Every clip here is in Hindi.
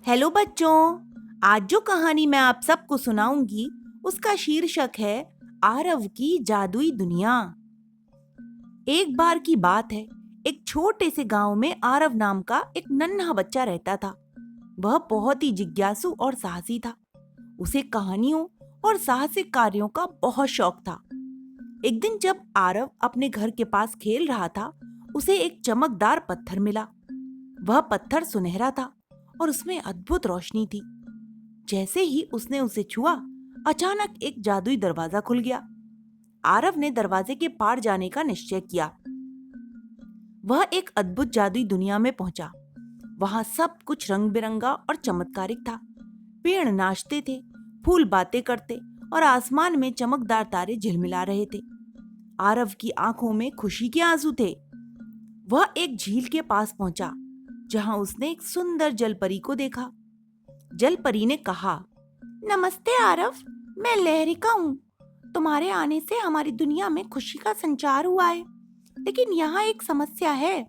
हेलो बच्चों, आज जो कहानी मैं आप सबको सुनाऊंगी उसका शीर्षक है आरव की जादुई दुनिया। एक बार की बात है, एक छोटे से गांव में आरव नाम का एक नन्हा बच्चा रहता था। वह बहुत ही जिज्ञासु और साहसी था। उसे कहानियों और साहसिक कार्यों का बहुत शौक था। एक दिन जब आरव अपने घर के पास खेल रहा था, उसे एक चमकदार पत्थर मिला। वह पत्थर सुनहरा था और उसमें अद्भुत रोशनी थी। जैसे ही उसने उसे छुआ, अचानक एक जादुई दरवाजा खुल गया। आरव ने दरवाजे के पार जाने का निश्चय किया। वह एक अद्भुत जादुई दुनिया में पहुंचा। वहां सब कुछ रंग बिरंगा और चमत्कारिक था। पेड़ नाचते थे, फूल बातें करते और आसमान में चमकदार तारे झिलमिला रहे थे। आरव की आंखों में खुशी के आंसू थे। वह एक झील के पास पहुंचा, जहां उसने एक सुंदर जलपरी को देखा। जलपरी ने कहा, नमस्ते आरव, मैं लहरिका हूँ। तुम्हारे आने से हमारी दुनिया में खुशी का संचार हुआ है, लेकिन यहाँ एक समस्या है।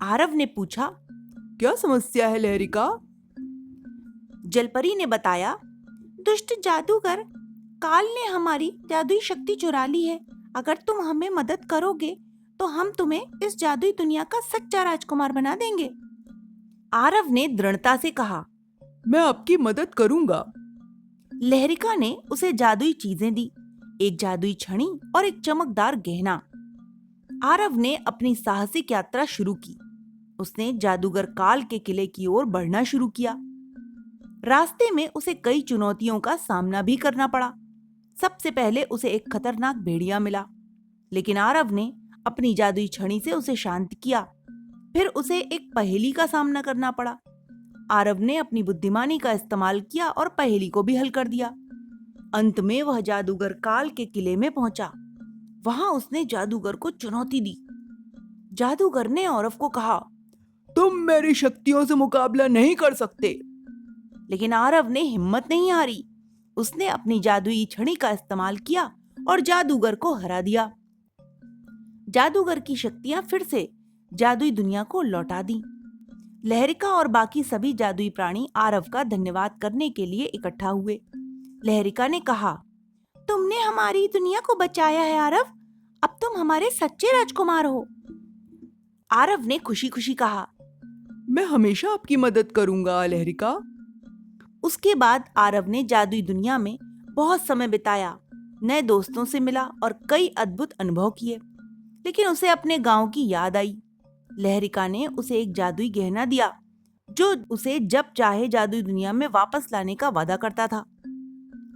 आरव ने पूछा, क्या समस्या है लहरिका? जलपरी ने बताया, दुष्ट जादूगर काल ने हमारी जादुई शक्ति चुरा ली है। अगर तुम हमें मदद करोगे तो हम तुम्हें इस जादुई दुनिया का सच्चा राजकुमार बना देंगे। आरव ने दृढ़ता से कहा, मैं आपकी मदद करूंगा। लहरिका ने उसे जादुई चीजें दी, एक जादुई छड़ी और एक चमकदार गहना। आरव ने अपनी साहसिक यात्रा शुरू की। उसने जादूगर काल के किले की ओर बढ़ना शुरू किया। रास्ते में उसे कई चुनौतियों का सामना भी करना पड़ा। सबसे पहले उसे एक खतरनाक भेड़िया मिला, लेकिन आरव ने अपनी जादुई छड़ी से उसे शांत किया। फिर उसे एक पहेली का सामना करना पड़ा। आरव ने अपनी बुद्धिमानी का इस्तेमाल किया और पहेली को भी हल कर दिया। अंत में वह जादूगर काल के किले में पहुंचा। वहां उसने जादूगर को चुनौती दी। जादूगर ने आरव को कहा, तुम मेरी शक्तियों से मुकाबला नहीं कर सकते। लेकिन आरव ने हिम्मत नहीं हारी। उसने अपनी जादुई छड़ी का इस्तेमाल किया और जादूगर को हरा दिया। जादूगर की शक्तियां फिर से जादुई दुनिया को लौटा दी। लहरिका और बाकी सभी जादुई प्राणी आरव का धन्यवाद करने के लिए इकट्ठा हुए। लहरिका ने कहा, तुमने हमारी दुनिया को बचाया है आरव। अब तुम हमारे सच्चे राजकुमार हो। आरव ने खुशी खुशी कहा, मैं हमेशा आपकी मदद करूंगा लहरिका। उसके बाद आरव ने जादुई दुनिया में बहुत समय बिताया, नए दोस्तों से मिला और कई अद्भुत अनुभव किए। लेकिन उसे अपने गांव की याद आई। लहरिका ने उसे एक जादुई गहना दिया, जो उसे जब चाहे जादुई दुनिया में वापस लाने का वादा करता था।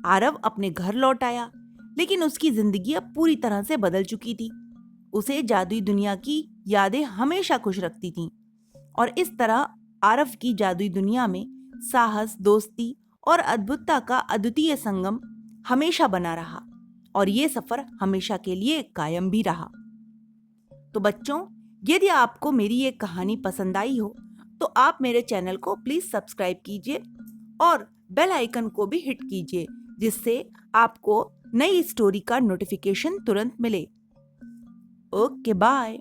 आरव अपने घर लौट आया, लेकिन उसकी जिंदगी अब पूरी तरह से बदल चुकी थी। उसे जादुई दुनिया की यादें हमेशा खुश रखती थीं, और इस तरह आरव की जादुई दुनिया में साहस, दोस्ती और अद्भुतता का अद्वितीय संगम हमेशा बना रहा, और ये सफर हमेशा के लिए कायम भी रहा। तो बच्चों, यदि आपको मेरी ये कहानी पसंद आई हो तो आप मेरे चैनल को प्लीज सब्सक्राइब कीजिए और बेल आइकन को भी हिट कीजिए, जिससे आपको नई स्टोरी का नोटिफिकेशन तुरंत मिले। Okay, bye.